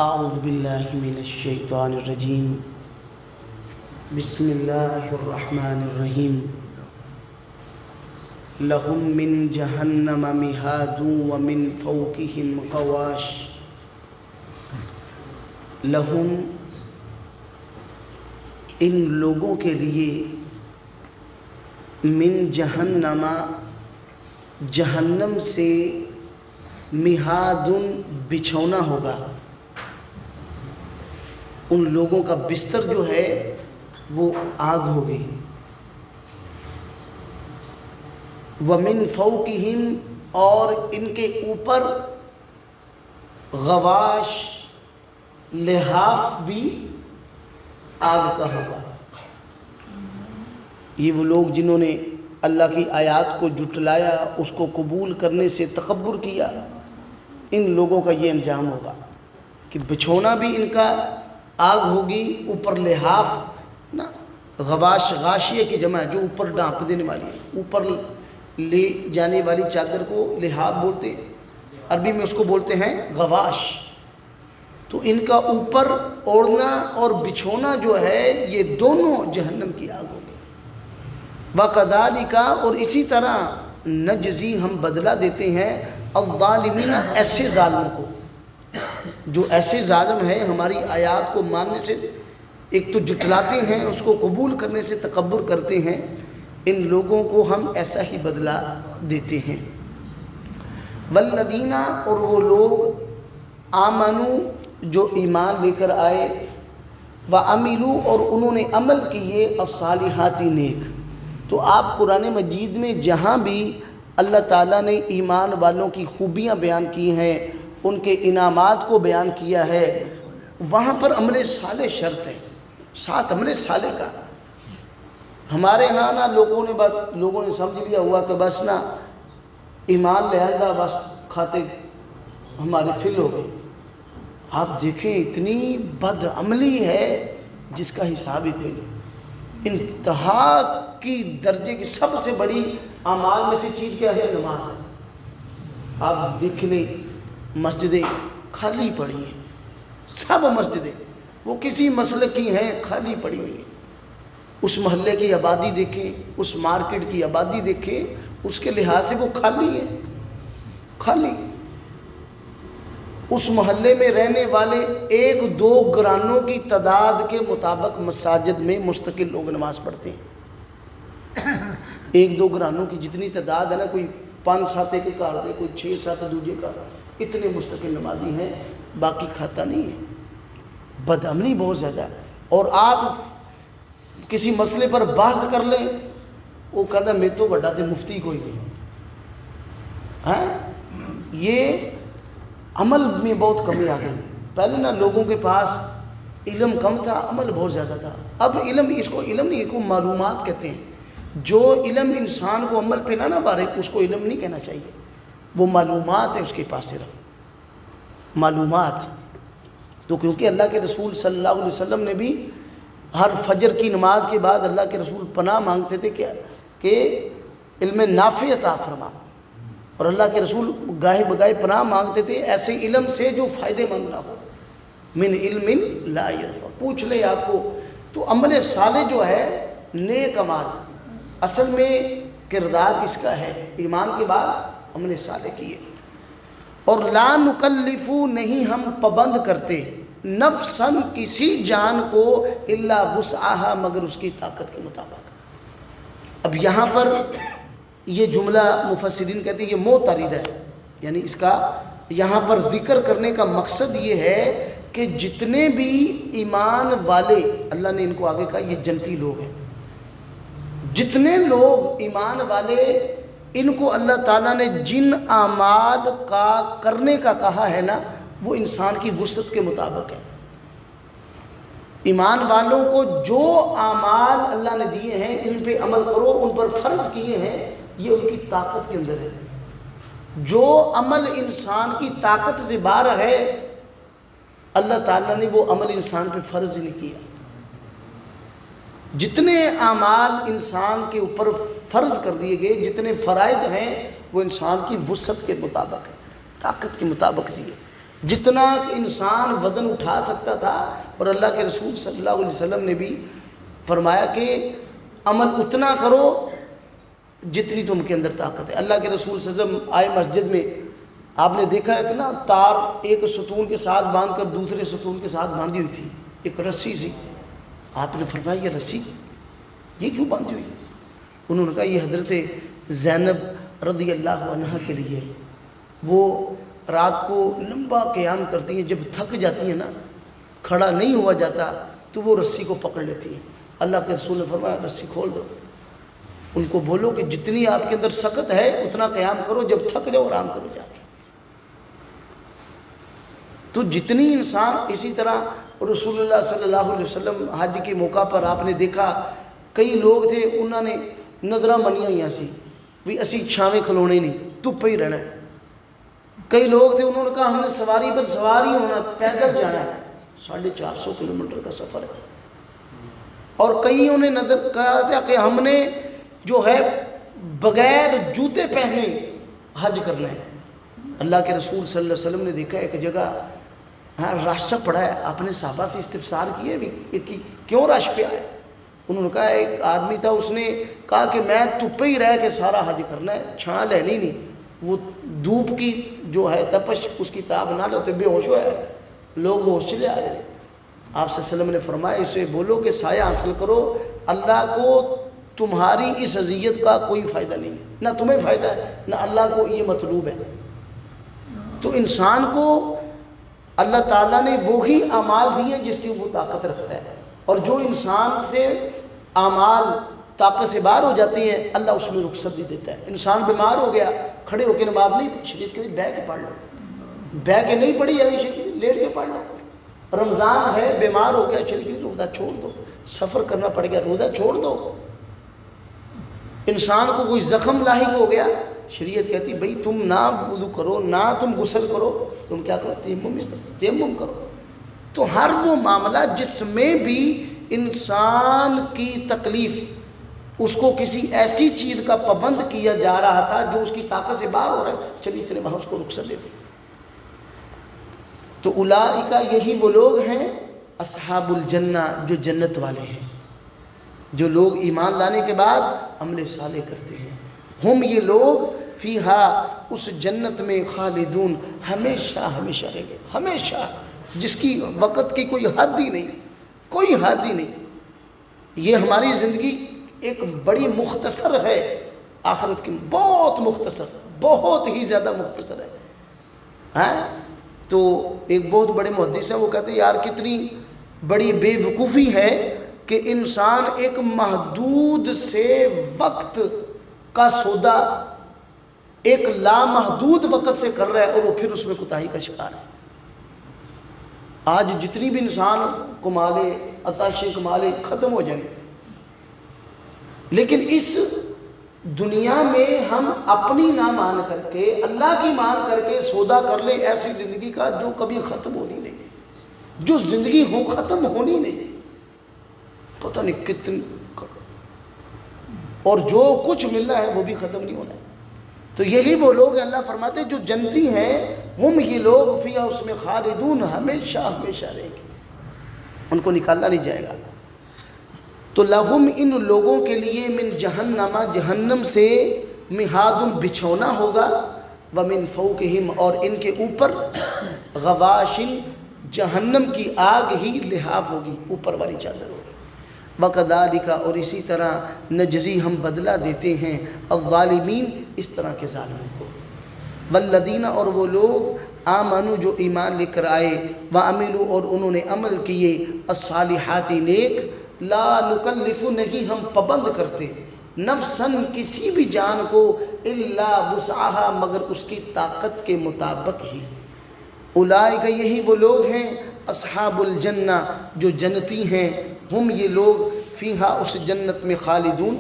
اعوذ باللہ من الشیطان الرجیم بسم اللہ الرحمن الرحیم لہم من جہنم مہاد ومن فوقہم غواش لہم ان لوگوں کے لیے من جہنم جہنم سے مہاد بچھونا ہوگا. ان لوگوں کا بستر جو ہے وہ آگ ہوگی. وَمِن فَوْقِهِمْ اور ان کے اوپر غواش لحاف بھی آگ کا ہوگا. یہ وہ لوگ جنہوں نے اللہ کی آیات کو جھٹلایا، اس کو قبول کرنے سے تکبر کیا، ان لوگوں کا یہ انجام ہوگا کہ بچھونا بھی ان کا آگ ہوگی، اوپر لحاف نا غواش غاشیہ کی جمع ہے جو اوپر ڈھانپ دینے والی ہے، اوپر لے جانے والی چادر کو لحاف بولتے ہیں، عربی میں اس کو بولتے ہیں غواش. تو ان کا اوپر اوڑھنا اور بچھونا جو ہے یہ دونوں جہنم کی آگ ہوگی. وَكَذَلِكَ اور اسی طرح نجزی ہم بدلہ دیتے ہیں الظالمین ایسے ظالموں کو جو ایسے ظالم ہیں، ہماری آیات کو ماننے سے ایک تو جھٹلاتے ہیں، اس کو قبول کرنے سے تکبر کرتے ہیں، ان لوگوں کو ہم ایسا ہی بدلہ دیتے ہیں. والذین اور وہ لوگ آمنوا جو ایمان لے کر آئے، وعملوا اور انہوں نے عمل کیے الصالحات نیک. تو آپ قرآن مجید میں جہاں بھی اللہ تعالیٰ نے ایمان والوں کی خوبیاں بیان کی ہیں، ان کے انعامات کو بیان کیا ہے، وہاں پر عمل صالح شرط ہے، ساتھ عمل صالح کا. ہمارے ہاں نا لوگوں نے سمجھ لیا ہوا کہ بس نا ایمان لے آئندہ بس کھاتے ہمارے فل ہو گئے. آپ دیکھیں اتنی بد عملی ہے جس کا حساب ہی کوئی نہیں. انتہا کی درجے کی سب سے بڑی اعمال میں سے چیز کیا ہے؟ نماز ہے. آپ دیکھ لیں مسجدیں خالی پڑی ہیں، سب مسجدیں وہ کسی مسلک کی ہیں خالی پڑی ہوئی ہیں. اس محلے کی آبادی دیکھیں، اس مارکیٹ کی آبادی دیکھیں، اس کے لحاظ سے وہ خالی ہے، خالی. اس محلے میں رہنے والے ایک دو گرانوں کی تعداد کے مطابق مساجد میں مستقل لوگ نماز پڑھتے ہیں. ایک دو گرانوں کی جتنی تعداد ہے نا، کوئی 5-7 ایک کار دے، کوئی 6-7 دوجے کا، اتنے مستقل نمازی ہیں، باقی کھاتا نہیں ہے. بدعملی بہت زیادہ ہے. اور آپ کسی مسئلے پر بحث کر لیں، وہ کہتا میں تو بڑا تھے مفتی کوئی نہیں. ہاں یہ عمل میں بہت کمی آ گئی. پہلے نا لوگوں کے پاس علم کم تھا، عمل بہت زیادہ تھا. اب علم، اس کو علم نہیں، اس کو معلومات کہتے ہیں. جو علم انسان کو عمل پہ نہ بارے اس کو علم نہیں کہنا چاہیے، وہ معلومات ہے اس کے پاس، صرف معلومات. تو کیونکہ اللہ کے رسول صلی اللہ علیہ وسلم نے بھی ہر فجر کی نماز کے بعد اللہ کے رسول پناہ مانگتے تھے کہ علم نافع عطا فرما. اور اللہ کے رسول گاہے بگاہے پناہ مانگتے تھے ایسے علم سے جو فائدے مند نہ ہو. من علم لا ينفع، پوچھ لیں آپ کو. تو عمل صالح جو ہے نیک عمل، اصل میں کردار اس کا ہے ایمان کے بعد عمل صالح کیے. اور لا نکلف نہیں ہم پابند کرتے نفساً کسی جان کو الا وسعہا مگر اس کی طاقت کے مطابق. اب یہاں پر یہ جملہ مفسرین کہتے ہیں یہ معترض ہے، یعنی اس کا یہاں پر ذکر کرنے کا مقصد یہ ہے کہ جتنے بھی ایمان والے، اللہ نے ان کو آگے کہا یہ جنتی لوگ ہیں، جتنے لوگ ایمان والے ان کو اللہ تعالیٰ نے جن اعمال کا کرنے کا کہا ہے نا وہ انسان کی وسعت کے مطابق ہے. ایمان والوں کو جو اعمال اللہ نے دیے ہیں ان پہ عمل کرو، ان پر فرض کیے ہیں، یہ ان کی طاقت کے اندر ہے. جو عمل انسان کی طاقت سے باہر ہے اللہ تعالیٰ نے وہ عمل انسان پہ فرض نہیں کیا. جتنے اعمال انسان کے اوپر فرض کر دیے گئے، جتنے فرائض ہیں وہ انسان کی وسعت کے مطابق ہے، طاقت کے مطابق دیے. جتنا انسان وزن اٹھا سکتا تھا، اور اللہ کے رسول صلی اللہ علیہ وسلم نے بھی فرمایا کہ عمل اتنا کرو جتنی تم کے اندر طاقت ہے۔ اللہ کے رسول صلی اللہ علیہ وسلم آئے مسجد میں، آپ نے دیکھا ہے کہ نا تار ایک ستون کے ساتھ باندھ کر دوسرے ستون کے ساتھ باندھی ہوئی تھی، ایک رسی سی۔ آپ نے فرمایا یہ رسی یہ کیوں باندھی ہوئی؟ انہوں نے کہا یہ حضرت زینب رضی اللہ عنہ کے لیے، وہ رات کو لمبا قیام کرتی ہیں، جب تھک جاتی ہیں نا، کھڑا نہیں ہوا جاتا تو وہ رسی کو پکڑ لیتی ہیں۔ اللہ کے رسول نے فرمایا رسی کھول دو، ان کو بولو کہ جتنی آپ کے اندر سخت ہے اتنا قیام کرو، جب تھک جاؤ آرام کرو جا کے۔ تو جتنی انسان، اسی طرح رسول اللہ صلی اللہ علیہ وسلم حج کے موقع پر آپ نے دیکھا کئی لوگ تھے، انہوں نے نظرہ منیاں ہوئی سی بھی اسی چھاویں کھلونے نہیں، دھوپے ہی رہنا ہے۔ کئی لوگ تھے، انہوں نے کہا ہم نے سواری پر سواری ہونا، پیدل جانا ہے، 450 کلومیٹر کا سفر ہے۔ اور کئیوں نے نظر کہا تھا کہ ہم نے جو ہے بغیر جوتے پہنے حج کرنا ہے۔ اللہ کے رسول صلی اللہ علیہ وسلم نے دیکھا ایک جگہ راستہ پڑا ہے، آپ نے صحابہ سے استفسار کیے بھی کیوں رش پہ آئے؟ انہوں نے کہا ایک آدمی تھا، اس نے کہا کہ میں دھوپے ہی رہ کے سارا حج کرنا ہے، چھاں لینی نہیں، وہ دھوپ کی جو ہے تپش اس کی تاب نہ لو تو بے ہوش ہوا ہے، لوگ ہوش چلے آ رہے ہیں۔ آپ صلی اللہ علیہ وسلم نے فرمایا اسے بولو کہ سایہ حاصل کرو، اللہ کو تمہاری اس اذیت کا کوئی فائدہ نہیں ہے، نہ تمہیں فائدہ ہے نہ اللہ کو یہ مطلوب ہے۔ تو انسان کو اللہ تعالیٰ نے وہی اعمال دیے جس کی وہ طاقت رکھتا ہے، اور جو انسان سے اعمال طاقت سے باہر ہو جاتی ہیں اللہ اس میں رخصت دے دیتا ہے۔ انسان بیمار ہو گیا، کھڑے ہو کے نماز نہیں پڑھی، شریعت کہتی بیٹھ کے پڑھ لو، بیٹھ کے نہیں پڑھی یعنی شریعت لیٹ کے پڑھ لو۔ رمضان ہے، بیمار ہو گیا، شریعت کہتی روزہ چھوڑ دو، سفر کرنا پڑ گیا روزہ چھوڑ دو۔ انسان کو کوئی زخم لاحق ہو گیا، شریعت کہتی بھئی تم نہ وضو کرو، نہ تم غسل کرو، تم کیا کرو؟ تیمم کرو۔ تو ہر وہ معاملہ جس میں بھی انسان کی تکلیف، اس کو کسی ایسی چیز کا پابند کیا جا رہا تھا جو اس کی طاقت سے باہر ہو رہا ہے، چلیے اتنے وہاں اس کو رخصت دے دیں۔ تو اولئک یہی وہ لوگ ہیں اصحاب الجنہ جو جنت والے ہیں، جو لوگ ایمان لانے کے بعد عمل صالح کرتے ہیں۔ ہم یہ لوگ فیہا اس جنت میں خالدون ہمیشہ ہمیشہ رہیں گے، ہمیشہ، جس کی وقت کی کوئی حد ہی نہیں، کوئی حد ہی نہیں۔ یہ ہماری زندگی ایک بڑی مختصر ہے، آخرت کی بہت مختصر، بہت ہی زیادہ مختصر ہے۔ ہاں تو ایک بہت بڑے محدث ہیں، وہ کہتے ہیں یار کتنی بڑی بے وقوفی ہے کہ انسان ایک محدود سے وقت کا سودا ایک لامحدود وقت سے کر رہا ہے اور وہ پھر اس میں کوتاہی کا شکار ہے۔ آج جتنی بھی انسان کما لے، عطاشیں کما لے، ختم ہو جائیں، لیکن اس دنیا میں ہم اپنی نہ مان کر کے اللہ کی مان کر کے سودا کر لیں ایسی زندگی کا جو کبھی ختم ہونی نہیں، جو زندگی ہو ختم ہونی نہیں، پتہ نہیں کتنی، اور جو کچھ ملنا ہے وہ بھی ختم نہیں ہونا ہے۔ تو یہی وہ لوگ ہیں، اللہ فرماتے ہیں جو جنتی ہیں، ہم یہ لوگ فیہا اس میں خالدون ہمیشہ ہمیشہ رہیں گے، ان کو نکالا نہیں جائے گا۔ تو لہم ان لوگوں کے لیے من جہنم جہنم سے مہاد بچھونا ہوگا، ومن فوقہم اور ان کے اوپر غواشن جہنم کی آگ ہی لحاف ہوگی، اوپر والی چادر ہوگی۔ وَكَذَلِكَ اور اسی طرح نجزی ہم بدلہ دیتے ہیں الظالمین اس طرح کے ظالموں کو۔ والذین اور وہ لوگ آمنوا جو ایمان لے کر آئے، وعملوا اور انہوں نے عمل کیے، الصالحات نیک، لا نکلف نہیں ہم پابند کرتے، نفساً کسی بھی جان کو، الا وسعہا مگر اس کی طاقت کے مطابق ہی۔ اولئک یہی وہ لوگ ہیں اصحاب الجنہ جو جنتی ہیں، ہم یہ لوگ فیہا اس جنت میں خالدون